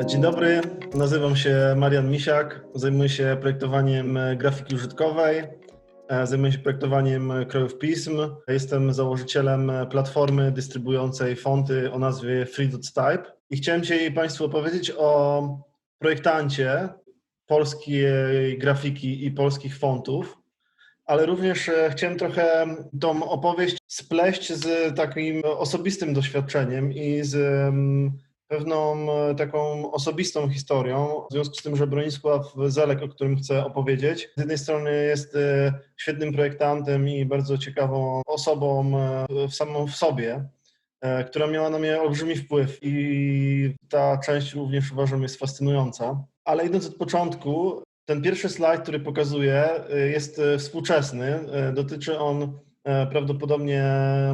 Dzień dobry, nazywam się Marian Misiak, zajmuję się projektowaniem grafiki użytkowej, zajmuję się projektowaniem krojów pism. Jestem założycielem platformy dystrybuującej fonty o nazwie Free.type i chciałem dzisiaj Państwu opowiedzieć o projektancie polskiej grafiki i polskich fontów, ale również chciałem trochę tą opowieść spleść z takim osobistym doświadczeniem i z pewną taką osobistą historią, w związku z tym, że Bronisław Zelek, o którym chcę opowiedzieć, z jednej strony jest świetnym projektantem i bardzo ciekawą osobą samą w sobie, która miała na mnie olbrzymi wpływ i ta część również uważam jest fascynująca. Ale idąc od początku, ten pierwszy slajd, który pokazuję, jest współczesny. Dotyczy on prawdopodobnie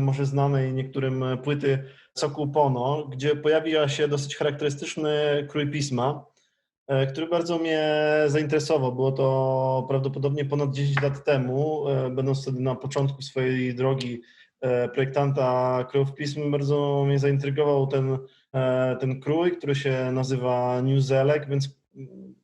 może znanej niektórym płyty Sokół Pono, gdzie pojawiła się dosyć charakterystyczny krój pisma, który bardzo mnie zainteresował. Było to prawdopodobnie ponad 10 lat temu, będąc wtedy na początku swojej drogi projektanta krojów pism, bardzo mnie zaintrygował ten krój, który się nazywa New Zelek, więc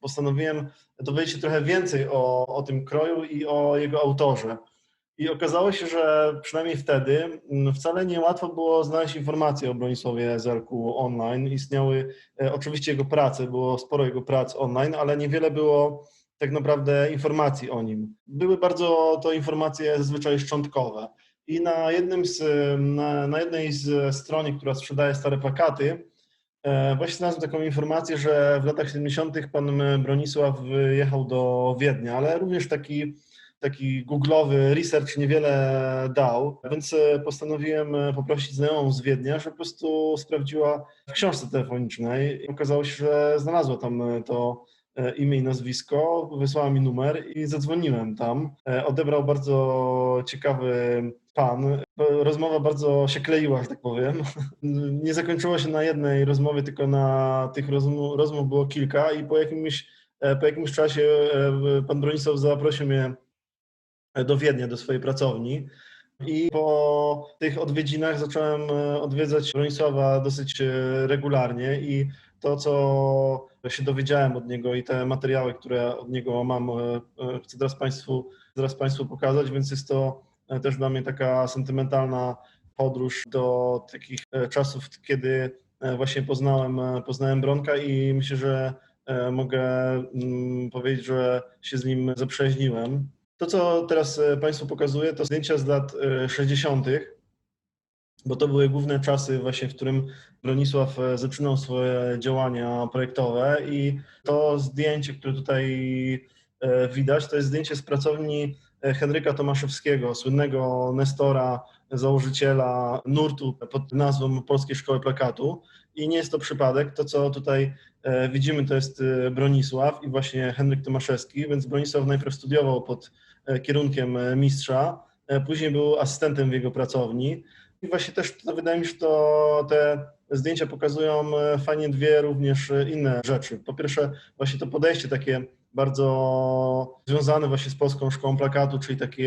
postanowiłem dowiedzieć się trochę więcej o tym kroju i o jego autorze. I okazało się, że przynajmniej wtedy wcale niełatwo było znaleźć informacje o Bronisławie Zelku online. Istniały oczywiście jego prace, było sporo jego prac online, ale niewiele było tak naprawdę informacji o nim. Były bardzo to informacje zazwyczaj szczątkowe. I na jednej z stron, która sprzedaje stare plakaty, właśnie znalazłem taką informację, że w latach 70. pan Bronisław wyjechał do Wiednia, ale również taki googlowy research niewiele dał, więc postanowiłem poprosić znajomą z Wiednia, żeby po prostu sprawdziła w książce telefonicznej. I okazało się, że znalazła tam to imię i nazwisko, wysłała mi numer i zadzwoniłem tam. Odebrał bardzo ciekawy pan. Rozmowa bardzo się kleiła, że tak powiem. Nie zakończyło się na jednej rozmowie, tylko na tych rozmów było kilka i po jakimś czasie pan Bronisław zaprosił mnie do Wiednia, do swojej pracowni. I po tych odwiedzinach zacząłem odwiedzać Bronisława dosyć regularnie i to, co się dowiedziałem od niego i te materiały, które od niego mam, chcę teraz Państwu pokazać, więc jest to też dla mnie taka sentymentalna podróż do takich czasów, kiedy właśnie poznałem Bronka i myślę, że mogę powiedzieć, że się z nim zaprzyjaźniłem. To, co teraz Państwu pokazuję, to zdjęcia z lat 60., bo to były główne czasy właśnie, w którym Bronisław zaczynał swoje działania projektowe i to zdjęcie, które tutaj widać, to jest zdjęcie z pracowni Henryka Tomaszewskiego, słynnego nestora, założyciela nurtu pod nazwą Polskiej Szkoły Plakatu. I nie jest to przypadek. To, co tutaj widzimy, to jest Bronisław i właśnie Henryk Tomaszewski, więc Bronisław najpierw studiował pod kierunkiem mistrza, później był asystentem w jego pracowni. I właśnie też to wydaje mi się, że te zdjęcia pokazują fajnie dwie również inne rzeczy. Po pierwsze właśnie to podejście takie bardzo związane właśnie z Polską Szkołą Plakatu, czyli taki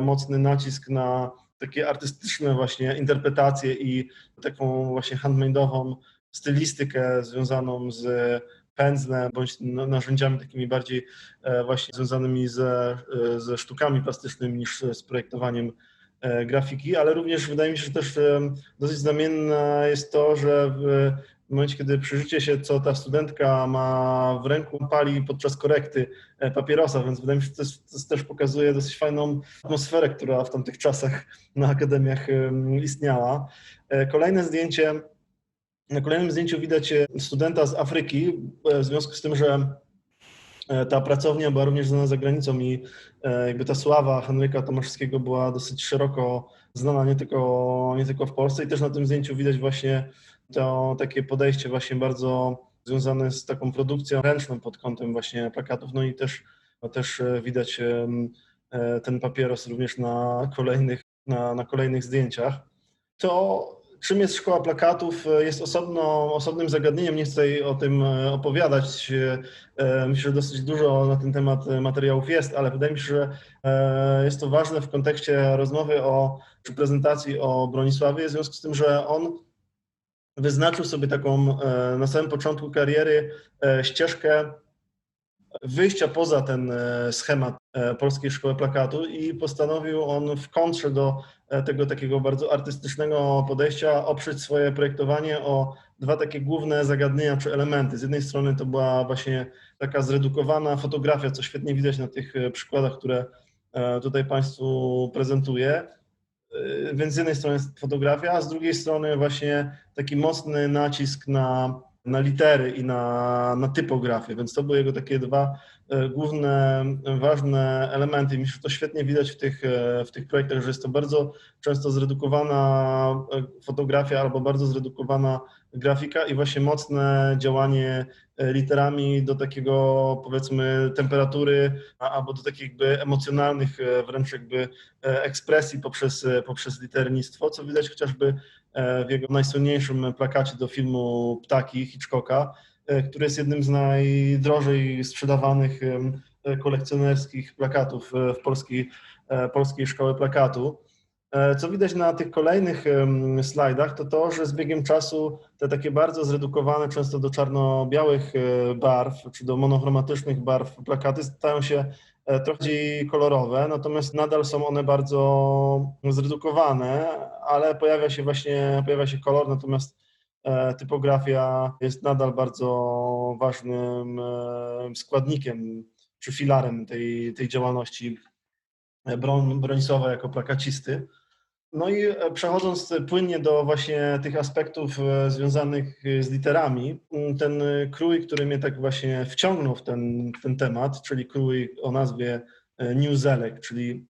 mocny nacisk na takie artystyczne właśnie interpretacje i taką właśnie handmade'ową stylistykę związaną z pędzlem bądź narzędziami takimi bardziej właśnie związanymi ze sztukami plastycznymi niż z projektowaniem grafiki, ale również wydaje mi się, że też dosyć znamienne jest to, że w momencie, kiedy przyjrzycie się, co ta studentka ma w ręku, pali podczas korekty papierosa, więc wydaje mi się, że to też pokazuje dosyć fajną atmosferę, która w tamtych czasach na akademiach istniała. Na kolejnym zdjęciu widać studenta z Afryki, w związku z tym, że ta pracownia była również znana za granicą i jakby ta sława Henryka Tomaszewskiego była dosyć szeroko znana nie tylko w Polsce i też na tym zdjęciu widać właśnie to takie podejście właśnie bardzo związane z taką produkcją ręczną pod kątem właśnie plakatów, no i też widać ten papieros również na kolejnych zdjęciach. To czym jest szkoła plakatów jest osobnym zagadnieniem, nie chcę tutaj o tym opowiadać. Myślę, że dosyć dużo na ten temat materiałów jest, ale wydaje mi się, że jest to ważne w kontekście rozmowy czy prezentacji o Bronisławie, w związku z tym, że on wyznaczył sobie taką na samym początku kariery ścieżkę wyjścia poza ten schemat Polskiej Szkoły Plakatu i postanowił on w kontrze do tego takiego bardzo artystycznego podejścia oprzeć swoje projektowanie o dwa takie główne zagadnienia czy elementy. Z jednej strony to była właśnie taka zredukowana fotografia, co świetnie widać na tych przykładach, które tutaj Państwu prezentuję. Więc z jednej strony jest fotografia, a z drugiej strony właśnie taki mocny nacisk na litery i na typografię, więc to były jego takie dwa główne, ważne elementy. Myślę, że to świetnie widać w tych projektach, że jest to bardzo często zredukowana fotografia albo bardzo zredukowana grafika i właśnie mocne działanie literami do takiego, powiedzmy, temperatury albo do takich jakby emocjonalnych wręcz jakby ekspresji poprzez liternictwo, co widać chociażby w jego najsłynniejszym plakacie do filmu Ptaki Hitchcocka, który jest jednym z najdrożej sprzedawanych kolekcjonerskich plakatów w polskiej szkoły plakatu. Co widać na tych kolejnych slajdach, to to, że z biegiem czasu te takie bardzo zredukowane, często do czarno-białych barw, czy do monochromatycznych barw plakaty stają się trochę bardziej kolorowe, natomiast nadal są one bardzo zredukowane, ale pojawia się kolor, natomiast typografia jest nadal bardzo ważnym składnikiem czy filarem tej działalności Bronisława jako plakacisty. No i przechodząc płynnie do właśnie tych aspektów związanych z literami, ten krój, który mnie tak właśnie wciągnął w ten temat, czyli krój o nazwie New Zelek, czyli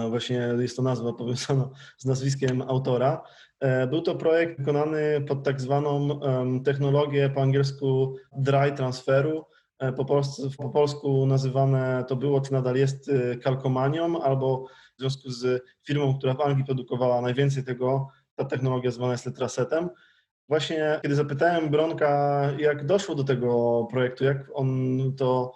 właśnie jest to nazwa powiązana z nazwiskiem autora. Był to projekt wykonany pod tak zwaną technologię po angielsku dry transferu. Po polsku nazywane to było, czy nadal jest, kalkomanią, albo w związku z firmą, która w Anglii produkowała najwięcej tego, ta technologia zwana jest letrasetem. Właśnie kiedy zapytałem Bronka, jak doszło do tego projektu, jak on to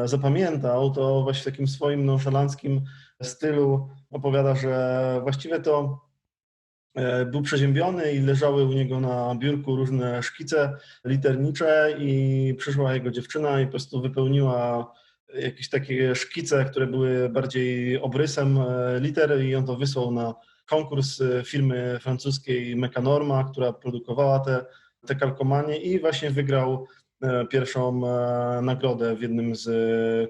zapamiętał, to właśnie w takim swoim nonszalanckim stylu opowiada, że właściwie to był przeziębiony i leżały u niego na biurku różne szkice liternicze i przyszła jego dziewczyna i po prostu wypełniła jakieś takie szkice, które były bardziej obrysem liter i on to wysłał na konkurs firmy francuskiej Mecanorma, która produkowała te kalkomanie i właśnie wygrał pierwszą nagrodę w jednym z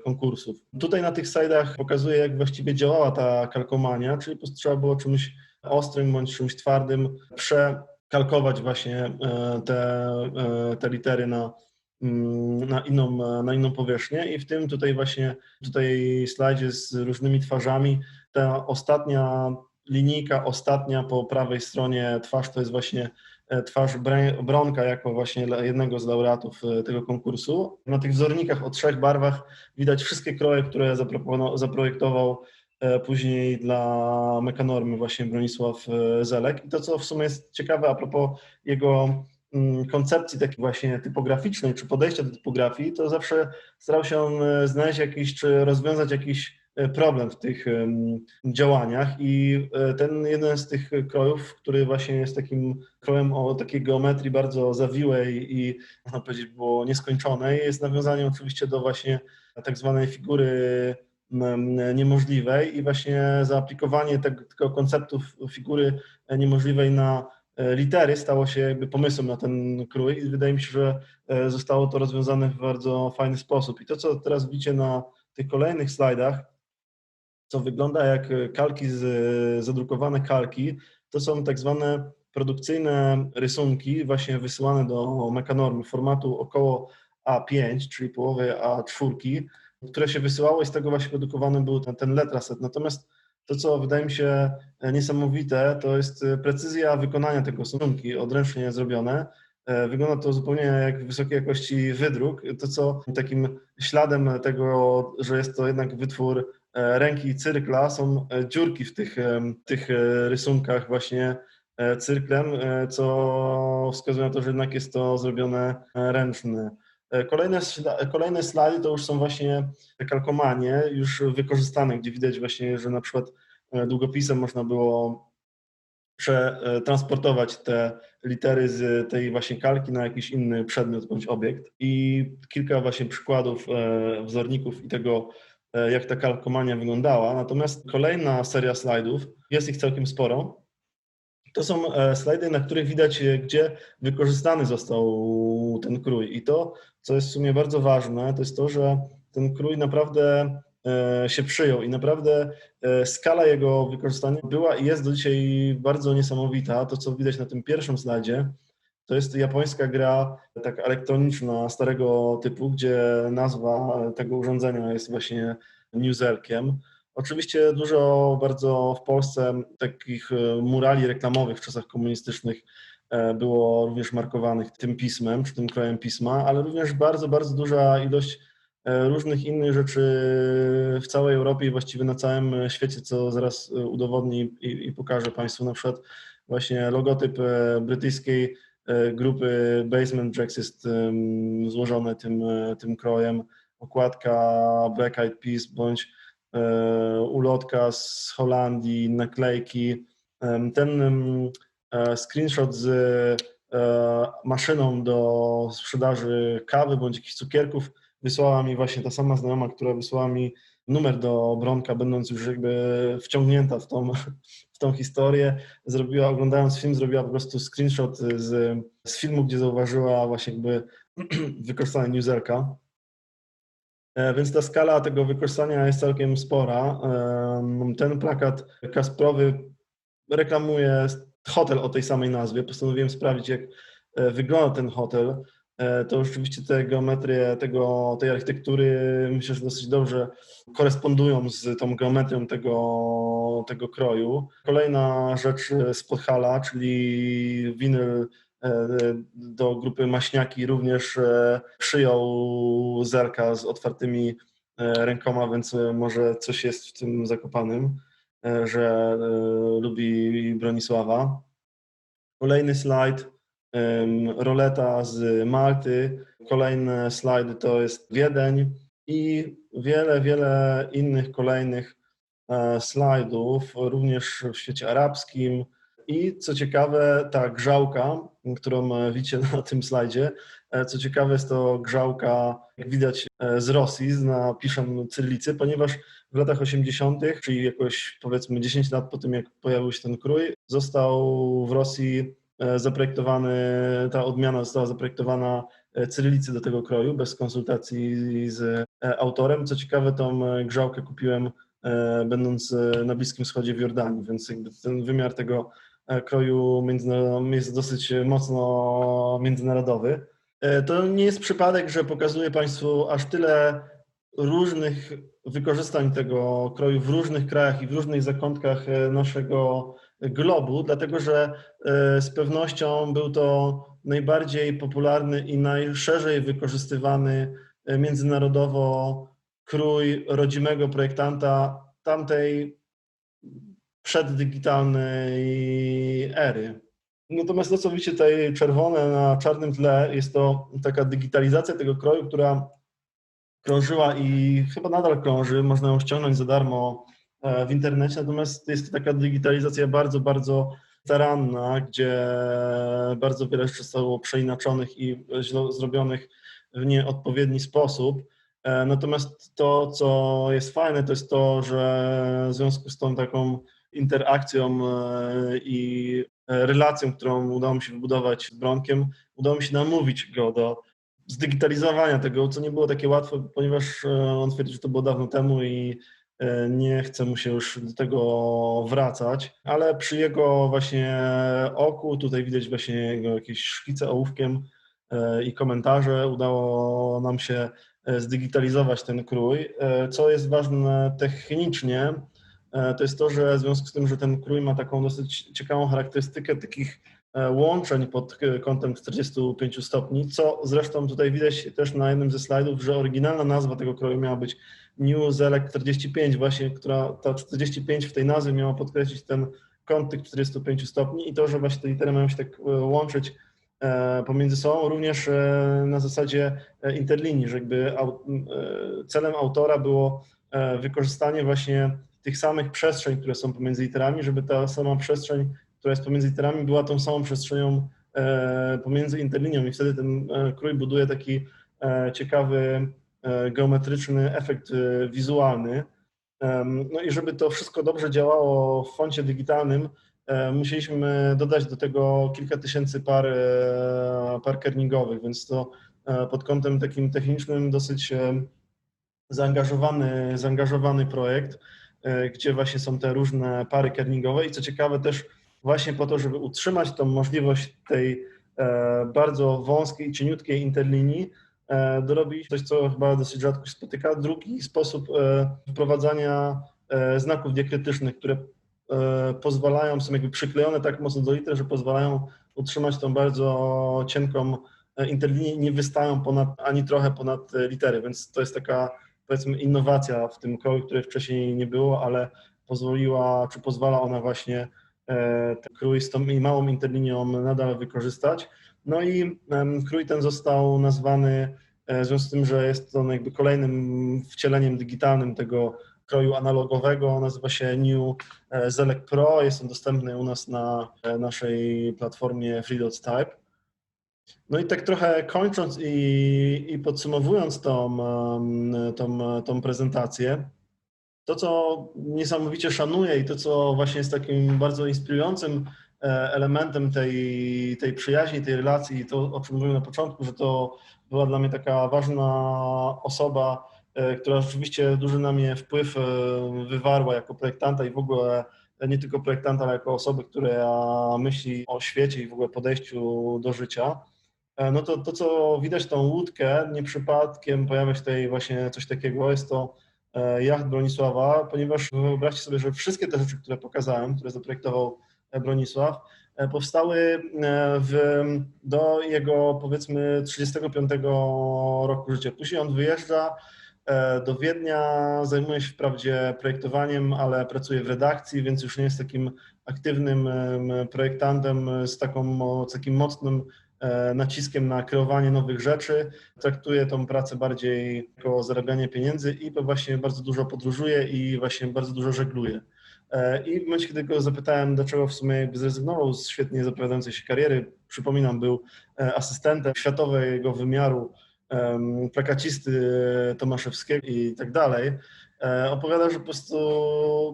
konkursów. Tutaj na tych slajdach pokazuję, jak właściwie działała ta kalkomania, czyli po prostu trzeba było czymś ostrym bądź czymś twardym przekalkować właśnie te litery na inną powierzchnię i w tym tutaj slajdzie z różnymi twarzami ta ostatnia linijka, ostatnia po prawej stronie twarz to jest właśnie twarz Bronka jako właśnie jednego z laureatów tego konkursu. Na tych wzornikach o 3 barwach widać wszystkie kroje, które zaprojektował później dla Mecanormy właśnie Bronisław Zelek. I to, co w sumie jest ciekawe a propos jego koncepcji takiej właśnie typograficznej, czy podejścia do typografii, to zawsze starał się on znaleźć jakiś, czy rozwiązać jakiś problem w tych działaniach i ten jeden z tych krojów, który właśnie jest takim krojem o takiej geometrii bardzo zawiłej i można powiedzieć było nieskończonej, jest nawiązaniem oczywiście do właśnie tak zwanej figury niemożliwej i właśnie zaaplikowanie tego konceptu figury niemożliwej na litery stało się jakby pomysłem na ten krój i wydaje mi się, że zostało to rozwiązane w bardzo fajny sposób. I to, co teraz widzicie na tych kolejnych slajdach, co wygląda jak kalki, zadrukowane kalki, to są tak zwane produkcyjne rysunki właśnie wysyłane do Mecanormy formatu około A5, czyli połowy A4, które się wysyłało i z tego właśnie produkowany był ten letraset. Natomiast to, co wydaje mi się niesamowite, to jest precyzja wykonania tego rysunki, odręcznie zrobione. Wygląda to zupełnie jak wysokiej jakości wydruk. To, co takim śladem tego, że jest to jednak wytwór ręki cyrkla, są dziurki w tych rysunkach właśnie cyrklem, co wskazuje na to, że jednak jest to zrobione ręcznie. Kolejne slajdy to już są właśnie kalkomanie już wykorzystane, gdzie widać właśnie, że na przykład długopisem można było przetransportować te litery z tej właśnie kalki na jakiś inny przedmiot bądź obiekt. I kilka właśnie przykładów, wzorników i tego, jak ta kalkomania wyglądała. Natomiast kolejna seria slajdów, jest ich całkiem sporo, to są slajdy, na których widać, gdzie wykorzystany został ten krój. I to, co jest w sumie bardzo ważne, to jest to, że ten krój naprawdę się przyjął i naprawdę skala jego wykorzystania była i jest do dzisiaj bardzo niesamowita. To, co widać na tym pierwszym slajdzie, to jest japońska gra taka elektroniczna, starego typu, gdzie nazwa tego urządzenia jest właśnie Newzelkiem. Oczywiście dużo bardzo w Polsce takich murali reklamowych w czasach komunistycznych było również markowanych tym pismem, czy tym krojem pisma, ale również bardzo, bardzo duża ilość różnych innych rzeczy w całej Europie i właściwie na całym świecie, co zaraz udowodni i pokażę Państwu. Na przykład właśnie logotyp brytyjskiej grupy Basement Jaxx jest złożony tym krojem, okładka Black Eyed Peas bądź ulotka z Holandii, naklejki. Ten screenshot z maszyną do sprzedaży kawy bądź jakichś cukierków wysłała mi właśnie ta sama znajoma, która wysłała mi numer do Bronka, będąc już jakby wciągnięta w tą historię. Oglądając film, zrobiła po prostu screenshot z filmu, gdzie zauważyła właśnie jakby wykorzystanie Newzelka. Więc ta skala tego wykorzystania jest całkiem spora. Ten plakat Kasprowy reklamuje hotel o tej samej nazwie. Postanowiłem sprawdzić, jak wygląda ten hotel. To rzeczywiście te geometrie tej architektury myślę, że dosyć dobrze korespondują z tą geometrią tego kroju. Kolejna rzecz z Podhala, czyli winyl do grupy Maśniaki, również przyjął Zelka z otwartymi rękoma, więc może coś jest w tym Zakopanym, że lubi Bronisława. Kolejny slajd, roleta z Malty. Kolejne slajdy to jest Wiedeń i wiele, wiele innych kolejnych slajdów, również w świecie arabskim. I co ciekawe, ta grzałka, którą widzicie na tym slajdzie, co ciekawe jest to grzałka, jak widać, z Rosji, z napiszem cyrylicy, ponieważ w latach 80., czyli jakoś powiedzmy 10 lat po tym, jak pojawił się ten krój, został w Rosji ta odmiana została zaprojektowana cyrylicy do tego kroju, bez konsultacji z autorem. Co ciekawe, tą grzałkę kupiłem będąc na Bliskim Wschodzie w Jordanii, więc jakby ten wymiar tego kroju jest dosyć mocno międzynarodowy. To nie jest przypadek, że pokazuję Państwu aż tyle różnych wykorzystań tego kroju w różnych krajach i w różnych zakątkach naszego globu, dlatego że z pewnością był to najbardziej popularny i najszerzej wykorzystywany międzynarodowo krój rodzimego projektanta tamtej przeddigitalnej ery. Natomiast to, co widzicie tutaj czerwone na czarnym tle, jest to taka digitalizacja tego kroju, która krążyła i chyba nadal krąży, można ją ściągnąć za darmo w internecie, natomiast jest to taka digitalizacja bardzo, bardzo staranna, gdzie bardzo wiele rzeczy zostało przeinaczonych i zrobionych w nieodpowiedni sposób. Natomiast to, co jest fajne, to jest to, że w związku z tą taką interakcją i relacją, którą udało mi się wybudować z Bronkiem, udało mi się namówić go do zdigitalizowania tego, co nie było takie łatwe, ponieważ on twierdzi, że to było dawno temu i nie chce mu się już do tego wracać, ale przy jego właśnie oku, tutaj widać właśnie jego jakieś szkice ołówkiem i komentarze, udało nam się zdigitalizować ten krój. Co jest ważne technicznie, to jest to, że w związku z tym, że ten krój ma taką dosyć ciekawą charakterystykę takich łączeń pod kątem 45 stopni, co zresztą tutaj widać też na jednym ze slajdów, że oryginalna nazwa tego kroju miała być New Zelek 45, właśnie, która ta 45 w tej nazwie miała podkreślić ten kąt tych 45 stopni i to, że właśnie te litery mają się tak łączyć pomiędzy sobą, również na zasadzie interlinii, że jakby celem autora było wykorzystanie właśnie tych samych przestrzeń, które są pomiędzy literami, żeby ta sama przestrzeń, która jest pomiędzy literami, była tą samą przestrzenią pomiędzy interlinią i wtedy ten krój buduje taki ciekawy, geometryczny efekt wizualny. No i żeby to wszystko dobrze działało w foncie digitalnym, musieliśmy dodać do tego kilka tysięcy par kerningowych, więc to pod kątem takim technicznym dosyć zaangażowany projekt, gdzie właśnie są te różne pary kerningowe i co ciekawe też właśnie po to, żeby utrzymać tą możliwość tej bardzo wąskiej, cieniutkiej interlinii, dorobić coś, co chyba dosyć rzadko się spotyka. Drugi sposób wprowadzania znaków diakrytycznych, które pozwalają, są jakby przyklejone tak mocno do liter, że pozwalają utrzymać tą bardzo cienką interlinię i nie wystają ani trochę ponad litery, więc to jest taka, powiedzmy, innowacja w tym kroju, której wcześniej nie było, ale pozwala ona właśnie ten krój z tą małą interlinią nadal wykorzystać. No i krój ten został nazwany, w związku z tym, że jest on jakby kolejnym wcieleniem digitalnym tego kroju analogowego, nazywa się New Zelec Pro, jest on dostępny u nas na naszej platformie FreeDots Type. No i tak trochę kończąc i podsumowując tą prezentację, to, co niesamowicie szanuję i to, co właśnie jest takim bardzo inspirującym elementem tej przyjaźni, tej relacji, to, o czym mówiłem na początku, że to była dla mnie taka ważna osoba, która rzeczywiście duży na mnie wpływ wywarła jako projektanta i w ogóle nie tylko projektanta, ale jako osoby, która myśli o świecie i w ogóle podejściu do życia. No to co widać tą łódkę, nie przypadkiem pojawia się tutaj właśnie coś takiego, jest to jacht Bronisława, ponieważ wyobraźcie sobie, że wszystkie te rzeczy, które pokazałem, które zaprojektował Bronisław, powstały do jego, powiedzmy, 35 roku życia. Później on wyjeżdża do Wiednia, zajmuje się wprawdzie projektowaniem, ale pracuje w redakcji, więc już nie jest takim aktywnym projektantem z takim mocnym naciskiem na kreowanie nowych rzeczy. Traktuje tą pracę bardziej jako zarabianie pieniędzy i to właśnie bardzo dużo podróżuje i właśnie bardzo dużo żegluje. I w momencie, kiedy go zapytałem, dlaczego w sumie jakby zrezygnował z świetnie zapowiadającej się kariery, przypominam, był asystentem światowego wymiaru, plakacisty Tomaszewskiego i tak dalej, opowiada, że po prostu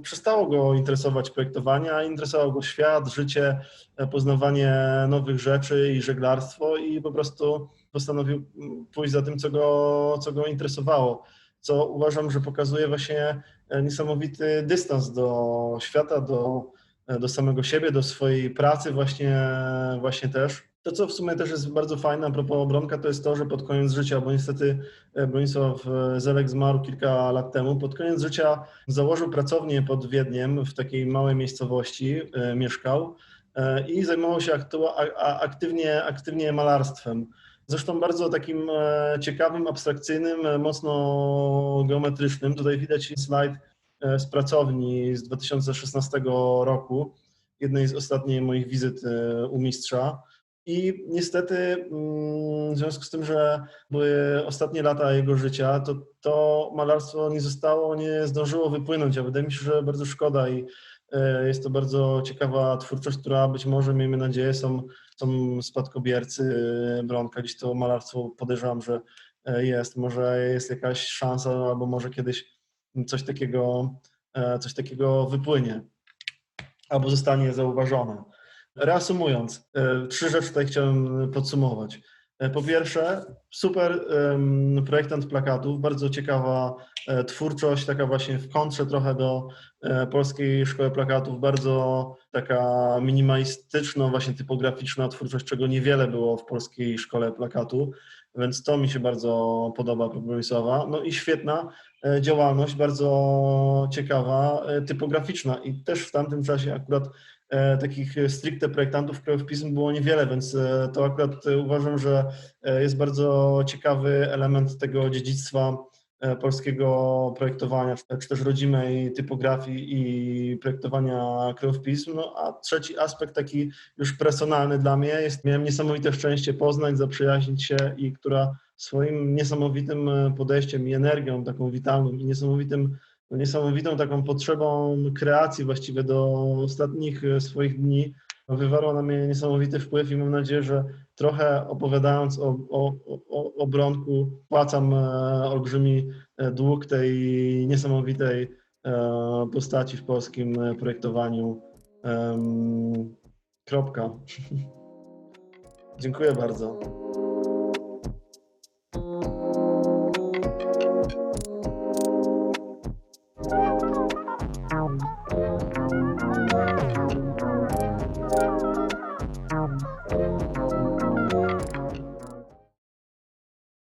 przestało go interesować projektowanie, a interesował go świat, życie, poznawanie nowych rzeczy i żeglarstwo i po prostu postanowił pójść za tym, co go interesowało, co uważam, że pokazuje właśnie niesamowity dystans do świata, do samego siebie, do swojej pracy właśnie też. To, co w sumie też jest bardzo fajne a propos Bronka, to jest to, że pod koniec życia, bo niestety Bronisław Zelec zmarł kilka lat temu, pod koniec życia założył pracownię pod Wiedniem, w takiej małej miejscowości mieszkał i zajmował się aktywnie malarstwem. Zresztą bardzo takim ciekawym, abstrakcyjnym, mocno geometrycznym. Tutaj widać slajd z pracowni z 2016 roku, jednej z ostatnich moich wizyt u mistrza. I niestety w związku z tym, że były ostatnie lata jego życia, to malarstwo nie zdążyło wypłynąć, a wydaje mi się, że bardzo szkoda i jest to bardzo ciekawa twórczość, która być może, miejmy nadzieję, są spadkobiercy Bronka. Gdzieś to malarstwo podejrzewam, że jest. Może jest jakaś szansa, albo może kiedyś coś takiego wypłynie, albo zostanie zauważone. Reasumując, 3 rzeczy tutaj chciałem podsumować. Po pierwsze, super projektant plakatów, bardzo ciekawa twórczość, taka właśnie w kontrze trochę do polskiej szkoły plakatów, bardzo taka minimalistyczna, właśnie typograficzna twórczość, czego niewiele było w polskiej szkole plakatu, więc to mi się bardzo podoba Bronisława. No i świetna działalność, bardzo ciekawa, typograficzna i też w tamtym czasie akurat takich stricte projektantów krajów pism było niewiele, więc to akurat uważam, że jest bardzo ciekawy element tego dziedzictwa polskiego projektowania, czy też rodzimej typografii i projektowania krajów pism. No a trzeci aspekt taki już personalny dla mnie miałem niesamowite szczęście poznać, zaprzyjaźnić się i która swoim niesamowitym podejściem i energią taką witalną i niesamowitą taką potrzebą kreacji właściwie do ostatnich swoich dni wywarła na mnie niesamowity wpływ i mam nadzieję, że trochę opowiadając o Bronku spłacam olbrzymi dług tej niesamowitej postaci w polskim projektowaniu. Kropka. Dziękuję bardzo.